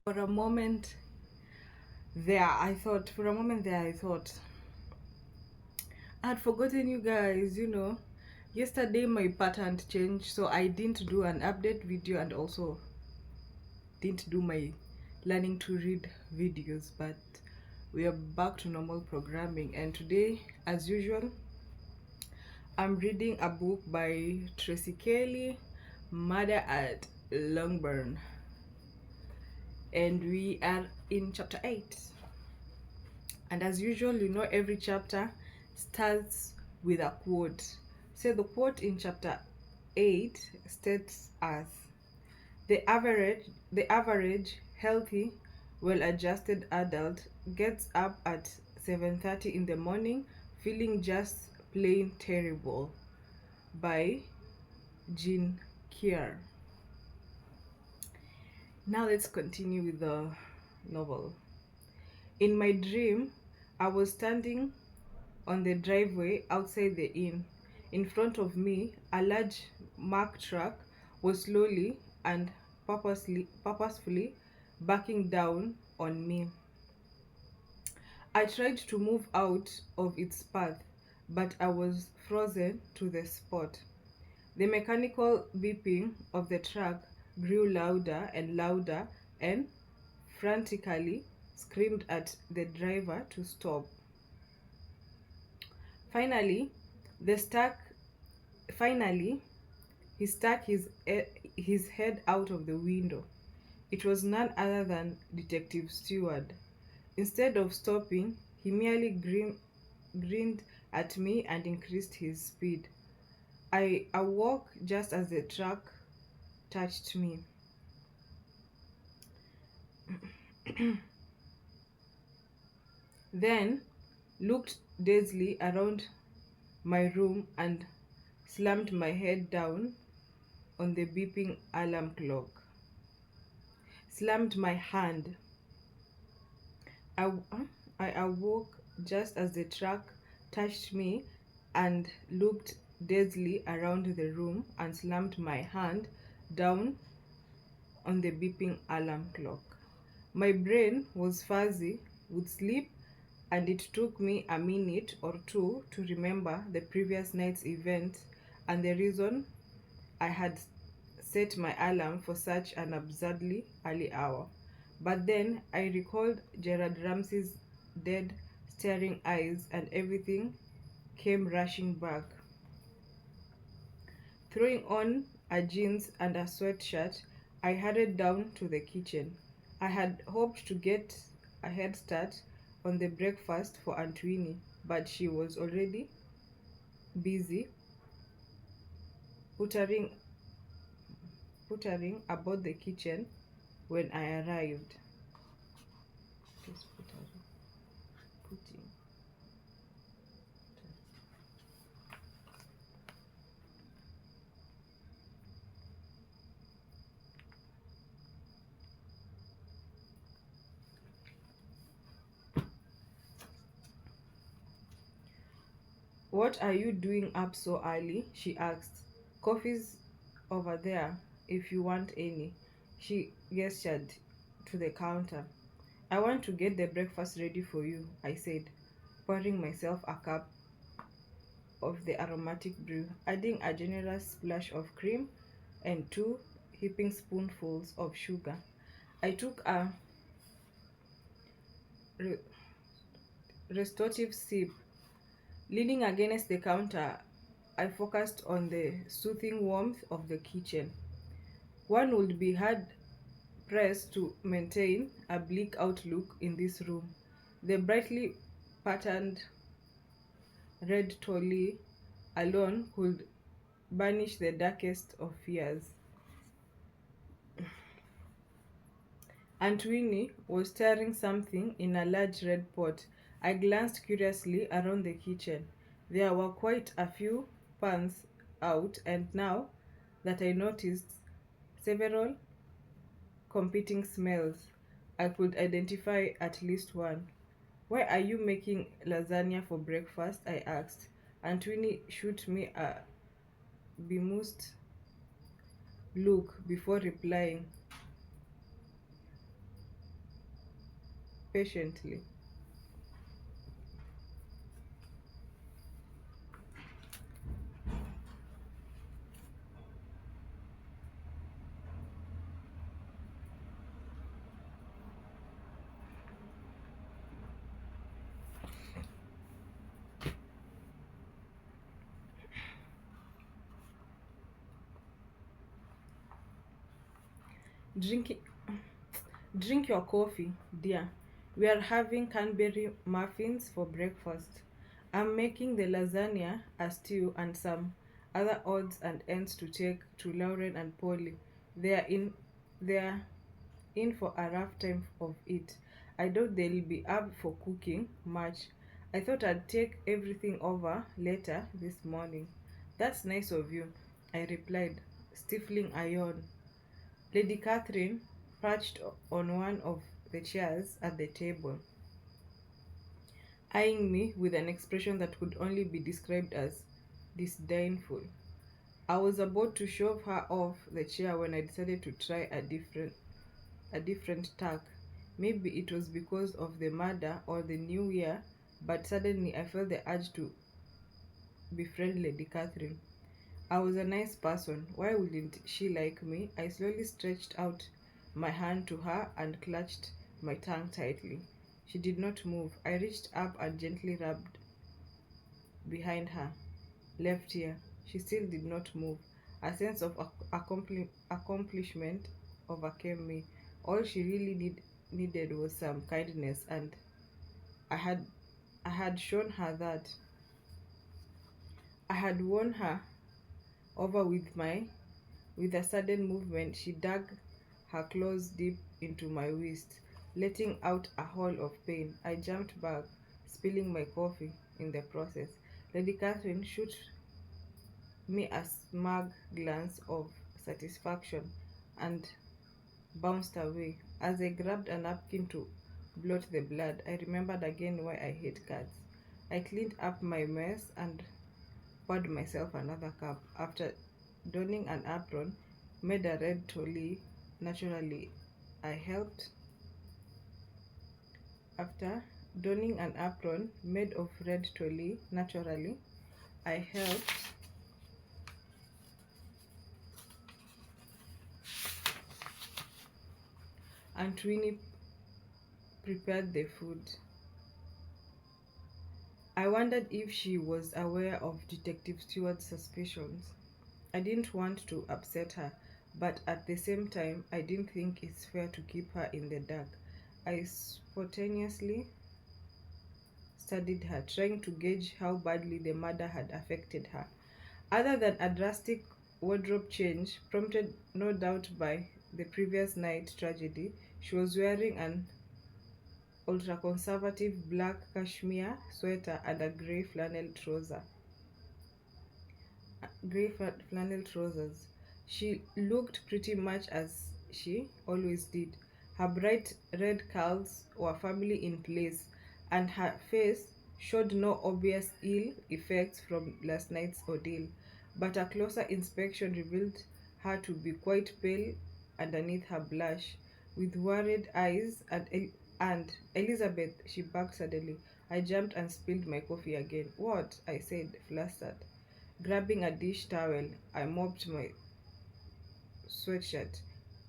For a moment for a moment there, I thought I had forgotten you guys. Yesterday my pattern changed, so I didn't do an update video and also didn't do my learning to read videos, but we are back to normal programming. And today, as usual, I'm reading a book by Tracy Kelly, Murder at Longbourn, and we are in chapter 8. And as usual, every chapter starts with a quote. So the quote in chapter 8 states as the average healthy, well-adjusted adult gets up at 7:30 in the morning feeling just plain terrible, by Jean Kier. Now let's continue with the novel. In my dream, I was standing on the driveway outside the inn. In front of me, a large Mack truck was slowly and purposefully backing down on me. I tried to move out of its path, but I was frozen to the spot. The mechanical beeping of the truck grew louder and louder, and frantically screamed at the driver to stop. Finally, the stuck finally he stuck his head out of the window. It was none other than Detective Stewart. Instead of stopping, he merely grinned at me and increased his speed. I awoke just as the truck touched me. Then looked dazedly around my room and slammed my head down on the beeping alarm clock. Slammed my hand. I, huh? I awoke just as the truck touched me and looked dazedly around the room and slammed my hand down on the beeping alarm clock. My brain was fuzzy with sleep, and it took me a minute or two to remember the previous night's event and the reason I had set my alarm for such an absurdly early hour. But then I recalled Gerard Ramsey's dead, staring eyes, and everything came rushing back. Throwing on a jeans and a sweatshirt, I hurried down to the kitchen. I had hoped to get a head start on the breakfast for Aunt Winnie, but she was already busy puttering, puttering about the kitchen when I arrived. Just putting. What are you doing up so early? She asked. Coffee's over there if you want any. She gestured to the counter. I want to get the breakfast ready for you, I said, pouring myself a cup of the aromatic brew, adding a generous splash of cream and 2 heaping spoonfuls of sugar. I took a re- restorative sip. Leaning against the counter, I focused on the soothing warmth of the kitchen. One would be hard pressed to maintain a bleak outlook in this room. The brightly patterned red tolley alone could banish the darkest of fears. Aunt Winnie was stirring something in a large red pot. I glanced curiously around the kitchen. There were quite a few pans out, and now that I noticed several competing smells, I could identify at least one. Why are you making lasagna for breakfast? I asked. Aunt Winnie shot me a bemused look before replying. patiently. Drink, drink your coffee, dear. We are having Canberry muffins for breakfast. I'm making the lasagna, a stew, and some other odds and ends to take to Lauren and Polly. They are in they are in for a rough time of it. I doubt they'll be up for cooking much. I thought I'd take everything over later this morning. That's nice of you, I replied, stifling a yawn. Lady Catherine perched on one of the chairs at the table, eyeing me with an expression that could only be described as disdainful. I was about to shove her off the chair when I decided to try a different tack. Maybe it was because of the murder or the new year, but suddenly I felt the urge to befriend Lady Catherine. I was a nice person. Why wouldn't she like me? I slowly stretched out my hand to her and clutched my tongue tightly. She did not move. I reached up and gently rubbed behind her left ear. She still did not move. A sense of accomplishment overcame me. All she really needed was some kindness, and I had I had shown her that. I had won her over with a sudden movement. She dug her claws deep into my wrist, letting out a howl of pain. I jumped back, spilling my coffee in the process. Lady Catherine shot me a smug glance of satisfaction and bounced away. As I grabbed a napkin to blot the blood, I remembered again why I hate cats. I cleaned up my mess and poured myself another cup. After donning an apron, made a red tolly. Naturally, I helped. After donning an apron made of red tolly, naturally, I helped and Twinnie prepared the food. I wondered if she was aware of Detective Stewart's suspicions. I didn't want to upset her, but at the same time, I didn't think it's fair to keep her in the dark. I spontaneously studied her, trying to gauge how badly the murder had affected her. Other than a drastic wardrobe change, prompted no doubt by the previous night tragedy, she was wearing an ultra-conservative black cashmere sweater and a grey flannel trousers. She looked pretty much as she always did. Her bright red curls were firmly in place, and her face showed no obvious ill effects from last night's ordeal. But a closer inspection revealed her to be quite pale underneath her blush, with worried eyes. And Elizabeth, she barked suddenly. I jumped and spilled my coffee again. What? I said, flustered. Grabbing a dish towel, I mopped my sweatshirt.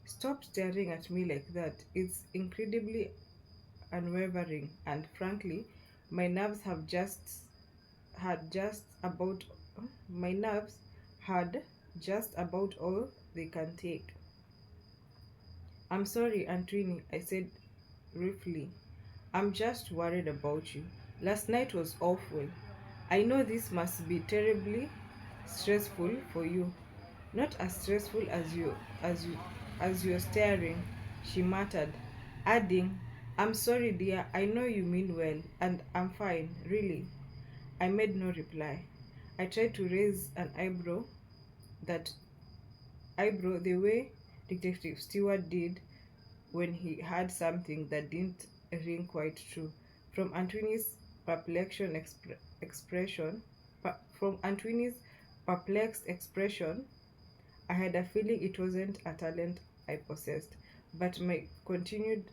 Stop staring at me like that. It's incredibly unwavering, and frankly, my nerves have just had just about my nerves had just about all they can take. I'm sorry, Antoine, I said briefly. I'm just worried about you. Last night was awful. I know this must be terribly stressful for you. Not as stressful as you're staring, she muttered, adding, I'm sorry, dear, I know you mean well, and I'm fine, really. I made no reply. I tried to raise an that eyebrow the way Detective Stewart did when he had something that didn't ring quite true. From Antoine's perplexed expression, from Antoine's perplexed expression, I had a feeling it wasn't a talent I possessed, but my continued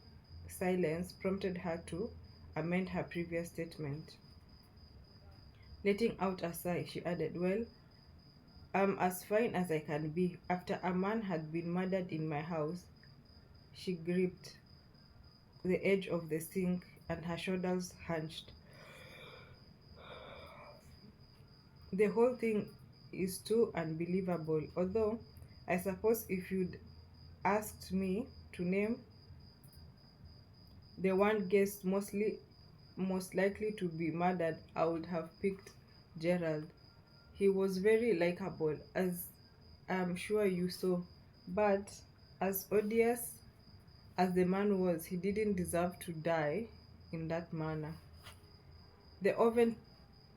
silence prompted her to amend her previous statement. Letting out a sigh, she added, "Well, I'm as fine as I can be. After a man had been murdered in my house," she gripped the edge of the sink and her shoulders hunched. "The whole thing is too unbelievable. Although, I suppose if you'd asked me to name the one guest most likely to be murdered, I would have picked Gerald. He was very likable, as I'm sure you saw. But as odious as the man was, he didn't deserve to die in that manner." The oven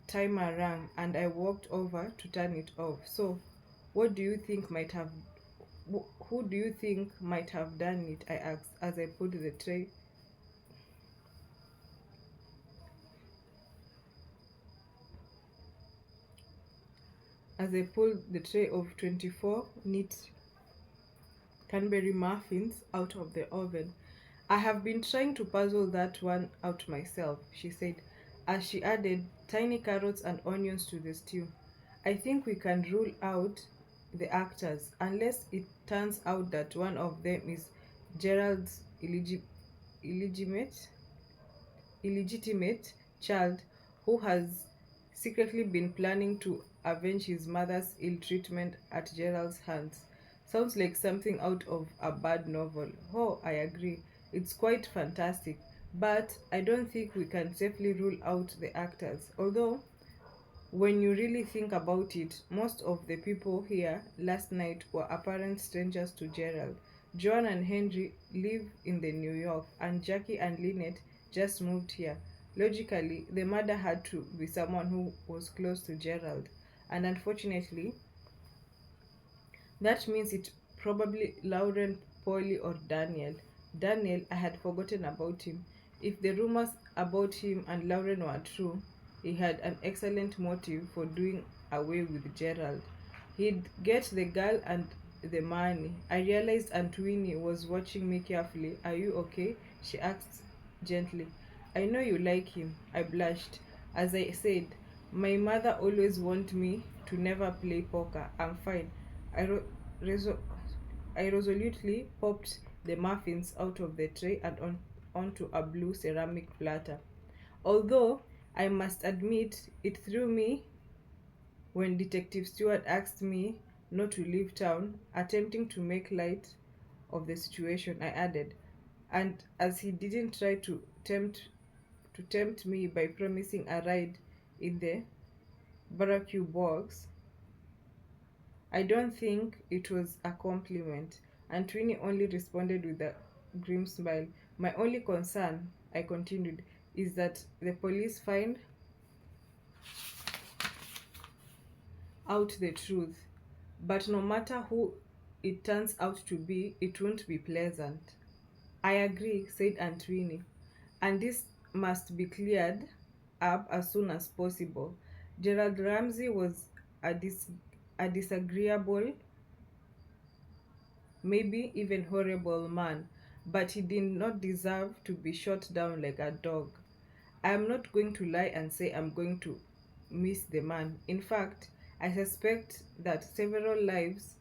timer rang and I walked over to turn it off. "So, what do you think might have who do you think might have done it?" I asked as I pulled the tray of 24 neat Canberry muffins out of the oven. "I have been trying to puzzle that one out myself," she said, as she added tiny carrots and onions to the stew. "I think we can rule out the actors, unless it turns out that one of them is Gerald's illegitimate, illegitimate child who has secretly been planning to avenge his mother's ill treatment at Gerald's hands. Sounds like something out of a bad novel." "Oh, I agree. It's quite fantastic. But I don't think we can safely rule out the actors. Although, when you really think about it, most of the people here last night were apparent strangers to Gerald. Joan and Henry live in the New York, and Jackie and Lynette just moved here. Logically, the murder had to be someone who was close to Gerald. And unfortunately, that means it probably Lauren, Polly, or Daniel. Daniel, I had forgotten about him. If the rumors about him and Lauren were true, he had an excellent motive for doing away with Gerald. He'd get the girl and the money." I realized Aunt Winnie was watching me carefully. "Are you okay?" she asked gently. "I know you like him." I blushed. As I said, "My mother always wanted me to never play poker. I'm fine." I, ro- resol- I resolutely popped the muffins out of the tray and onto a blue ceramic platter. Although, I must admit, it threw me when Detective Stewart asked me not to leave town, attempting to make light of the situation, I added. And as he didn't try to tempt me by promising a ride in the barbecue box, I don't think it was a compliment. And Twinny only responded with a grim smile. "My only concern," I continued, "is that the police find out the truth. But no matter who it turns out to be, it won't be pleasant." "I agree," said Aunt Winnie. "And this must be cleared up as soon as possible. Gerald Ramsey was a disagreeable, maybe even horrible man, but he did not deserve to be shot down like a dog. I am not going to lie and say I'm going to miss the man. In fact, I suspect that several lives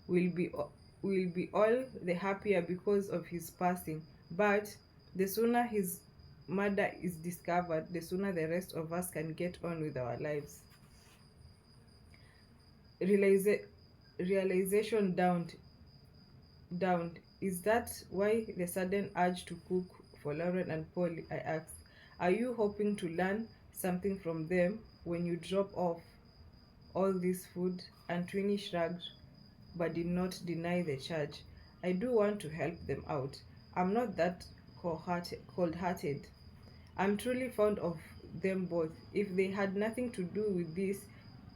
will be will be all the happier because of his passing. But the sooner his murder is discovered, the sooner the rest of us can get on with our lives." Realiza- Realization downed. "Is that why the sudden urge to cook for Lauren and Polly?" I asked. "Are you hoping to learn something from them when you drop off all this food?" And Twinnie shrugged but did not deny the charge. "I do want to help them out. I'm not that cold-hearted. I'm truly fond of them both. If they had nothing to do with this,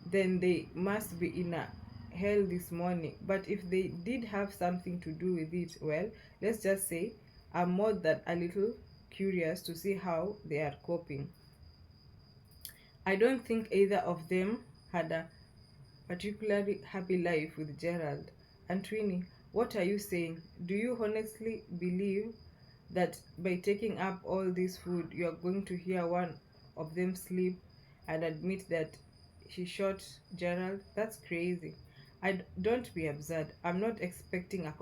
then they must be in a hell this morning. But if they did have something to do with it, well, let's just say I'm more than a little curious to see how they are coping." I don't think either of them had a particularly happy life with Gerald. And Twinnie, what are you saying? Do you honestly believe that by taking up all this food, you are going to hear one of them sleep and admit that he shot Gerald? That's crazy. Don't be absurd. I'm not expecting a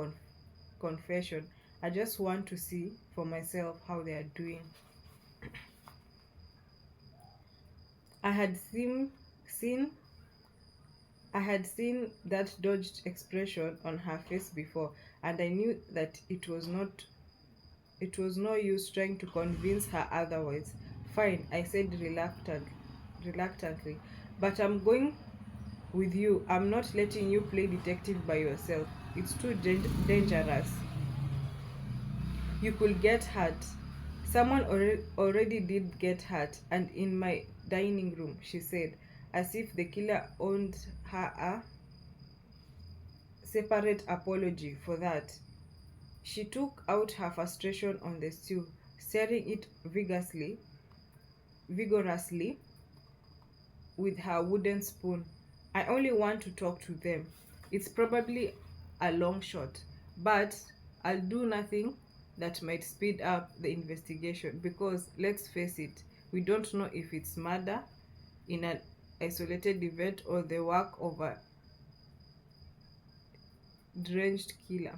confession. I just want to see for myself how they are doing. I had seen I had seen that dodged expression on her face before, and I knew that it was no use trying to convince her otherwise. Fine, I said reluctantly. But I'm going with you. I'm not letting you play detective by yourself. It's too dangerous. You could get hurt. Someone already did get hurt, and in my dining room, she said, as if the killer owed her a separate apology for that. She took out her frustration on the stew, stirring it vigorously with her wooden spoon. I only want to talk to them. It's probably a long shot, but I'll do nothing that might speed up the investigation because let's face it, we don't know if it's murder in an isolated event or the work of a drenched killer.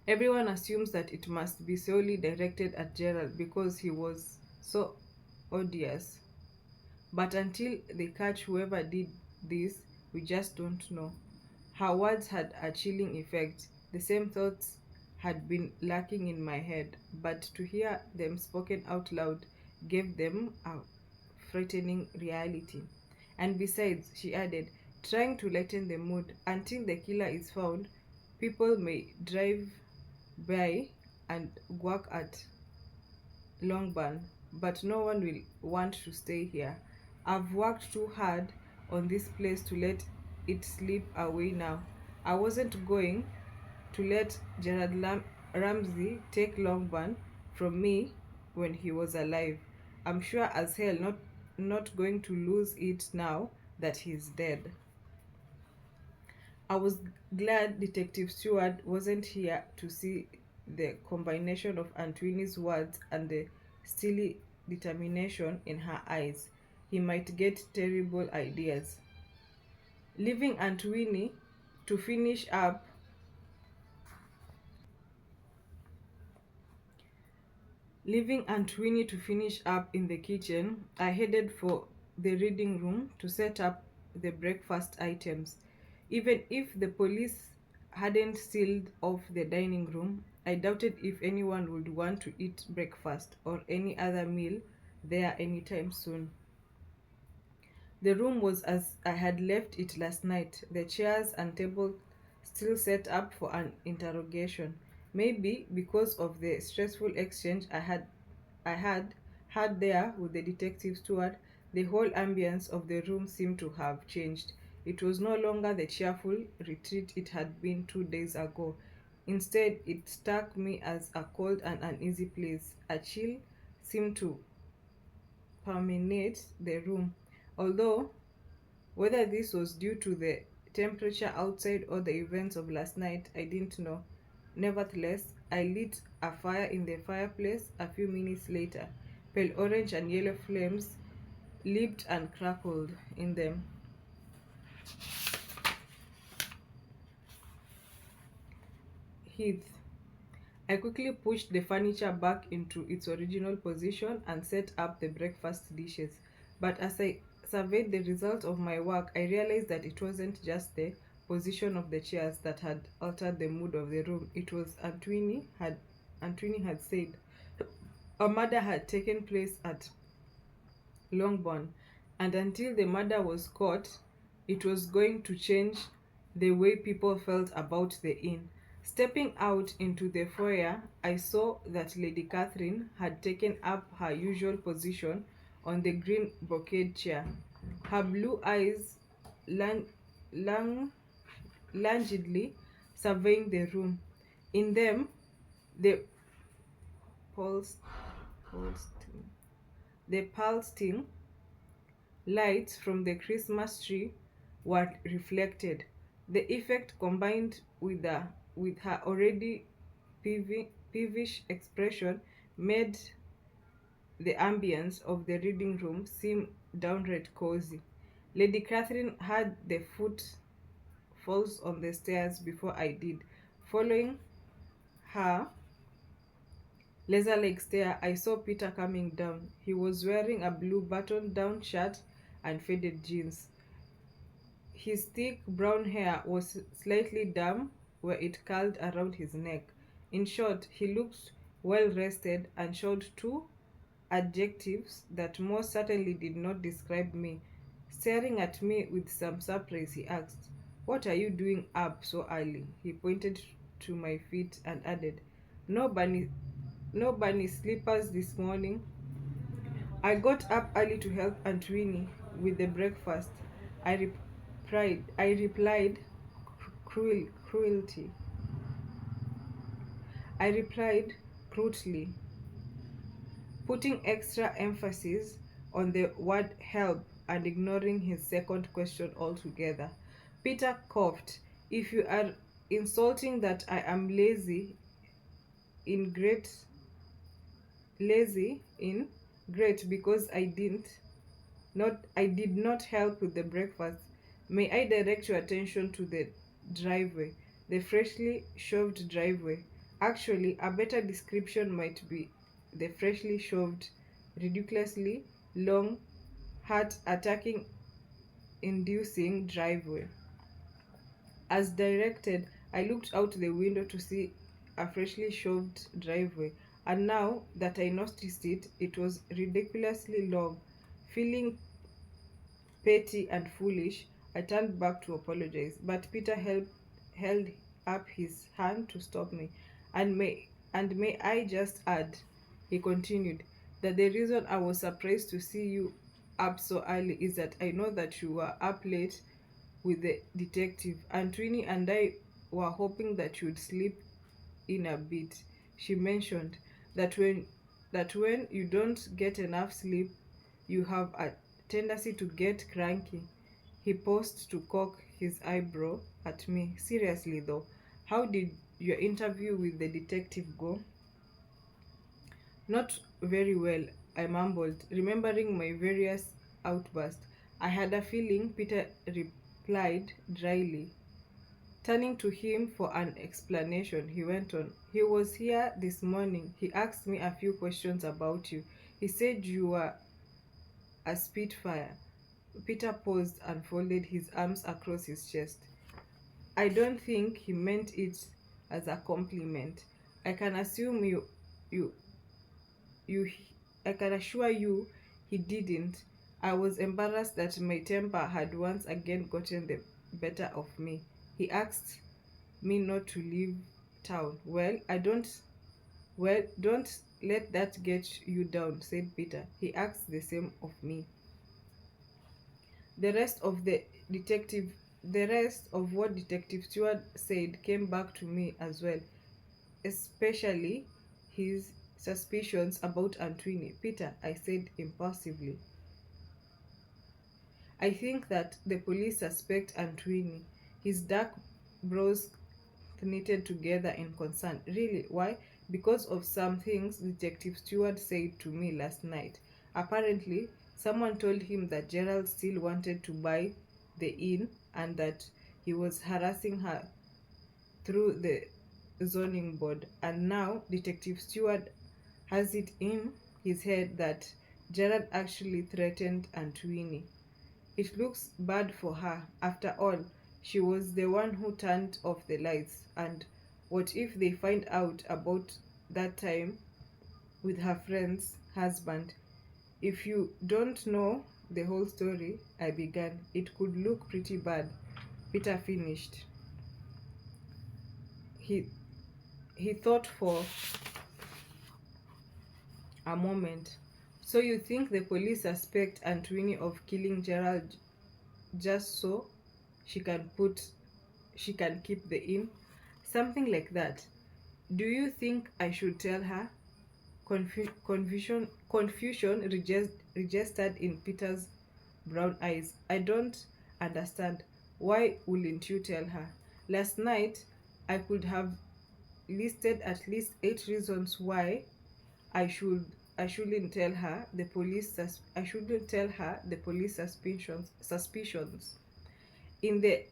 Everyone assumes that it must be solely directed at Gerald because he was so odious. But until they catch whoever did this, we just don't know. Her words had a chilling effect. The same thoughts had been lurking in my head, but to hear them spoken out loud gave them a frightening reality. And besides, she added, trying to lighten the mood, until the killer is found, people may drive by and work at Longburn, but no one will want to stay here. I've worked too hard on this place to let it slip away now. I wasn't going to let Ramsey take Longburn from me when he was alive. I'm sure as hell not going to lose it now that he's dead. I was glad Detective Stewart wasn't here to see the combination of Aunt Winnie's words and the steely determination in her eyes. He might get terrible ideas. Leaving Aunt Winnie to finish up Leaving Aunt Winnie to finish up in the kitchen, I headed for the reading room to set up the breakfast items. Even if the police hadn't sealed off the dining room, I doubted if anyone would want to eat breakfast or any other meal there anytime soon. The room was as I had left it last night, the chairs and table still set up for an interrogation. Maybe because of the stressful exchange I had had there with the detective Stewart, the whole ambience of the room seemed to have changed. It was no longer the cheerful retreat it had been 2 days ago. Instead, it struck me as a cold and uneasy place. A chill seemed to permeate the room. Although, whether this was due to the temperature outside or the events of last night, I didn't know. Nevertheless, I lit a fire in the fireplace a few minutes later. Pale orange and yellow flames leaped and crackled in them. Heath. I quickly pushed the furniture back into its original position and set up the breakfast dishes. But as I surveyed the result of my work, I realized that it wasn't just the position of the chairs that had altered the mood of the room. It was Antwini had said a murder had taken place at Longbourn, and until the murder was caught, it was going to change the way people felt about the inn. Stepping out into the foyer, I saw that Lady Catherine had taken up her usual position on the green brocade chair, her blue eyes lang- languidly surveying the room. In them, the pulse, pulsing, the pulsing lights from the Christmas tree were reflected. The effect combined with her already peevish expression made the ambience of the reading room seemed downright cozy. Lady Catherine had the footfalls on the stairs before I did. Following her laser-like stare, I saw Peter coming down. He was wearing a blue button-down shirt and faded jeans. His thick brown hair was slightly damp where it curled around his neck. In short, he looked well rested and showed two adjectives that most certainly did not describe me. Staring at me with some surprise, he asked, "What are you doing up so early?" He pointed to my feet and added, "No bunny slippers this morning." I got up early to help Aunt Winnie with the breakfast. I replied cruelty. I replied crudely, putting extra emphasis on the word help and ignoring his second question altogether. Peter coughed. "If you are insulting that I am in great lazy in great because I did not help with the breakfast, may I direct your attention to the driveway, the freshly shoved driveway. Actually, a better description might be the freshly shoved, ridiculously long, heart attacking inducing driveway." As directed, I looked out the window to see a freshly shoved driveway, and now that I noticed it, it was ridiculously long. Feeling petty and foolish, I turned back to apologize, but Peter held up his hand to stop me. And may I just add, he continued, that the reason I was surprised to see you up so early is that I know that you were up late with the detective. And Twinny and I were hoping that you'd sleep in a bit. She mentioned that when you don't get enough sleep, you have a tendency to get cranky. He paused to cock his eyebrow at me. Seriously though, how did your interview with the detective go? Not very well, I mumbled, remembering my various outbursts. I had a feeling, Peter replied dryly. Turning to him for an explanation, he went on. "He was here this morning. He asked me a few questions about you. He said you were a Spitfire." Peter paused and folded his arms across his chest. "I don't think he meant it as a compliment. I can assume you, you, I can assure you he didn't. I was embarrassed that my temper had once again gotten the better of me. He asked me not to leave town. Don't let that get you down," said Peter. He asked the same of me. The rest of what Detective Stewart said came back to me as well, especially his suspicions about Antoine. "Peter," I said impulsively, "I think that the police suspect Antoine." His dark brows knitted together in concern. "Really? Why?" "Because of some things Detective Stewart said to me last night. Apparently, someone told him that Gerald still wanted to buy the inn and that he was harassing her through the zoning board. And now Detective Stewart has it in his head that Gerald actually threatened Antoine. It looks bad for her. After all, she was the one who turned off the lights. And what if they find out about that time with her friend's husband? If you don't know the whole story," I began. "It could look pretty bad," Peter finished. He thought for a moment. "So you think the police suspect Antoine of killing Gerald just so she can keep the inn?" "Something like that." "Do you think I should tell her?" Confusion registered in Peter's brown eyes. "I don't understand. Why wouldn't you tell her? Last night I could have listed at least 8 reasons why I should I shouldn't tell her the police I shouldn't tell her the police suspicions. In the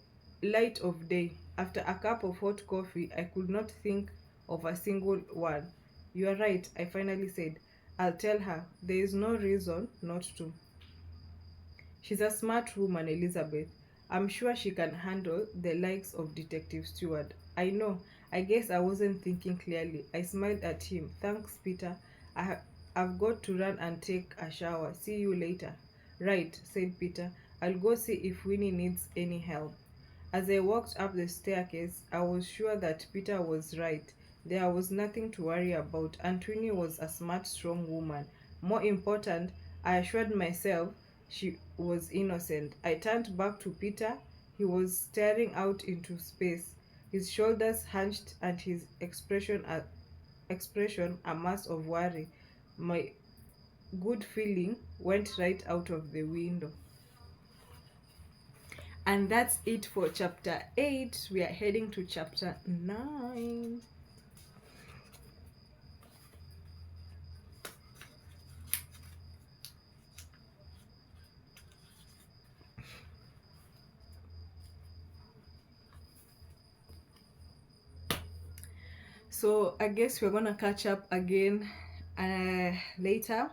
light of day, after a cup of hot coffee, I could not think of a single one. You are right, I finally said. I'll tell her. There is no reason not to. She's a smart woman, Elizabeth. I'm sure she can handle the likes of Detective Stewart. I know. I guess I wasn't thinking clearly. I smiled at him. Thanks, Peter. I've got to run and take a shower. See you later. Right, said Peter. I'll go see if Winnie needs any help. As I walked up the staircase, I was sure that Peter was right. There was nothing to worry about, and Winnie was a smart, strong woman. More important, I assured myself she was innocent. I turned back to Peter. He was staring out into space, his shoulders hunched and his expression a mass of worry. My good feeling went right out of the window. And that's it for chapter 8. We are heading to chapter 9. So I guess we're gonna catch up again later.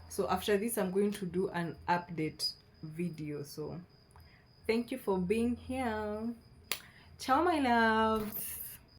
So after this, I'm going to do an update video. So thank you for being here. Ciao, my loves.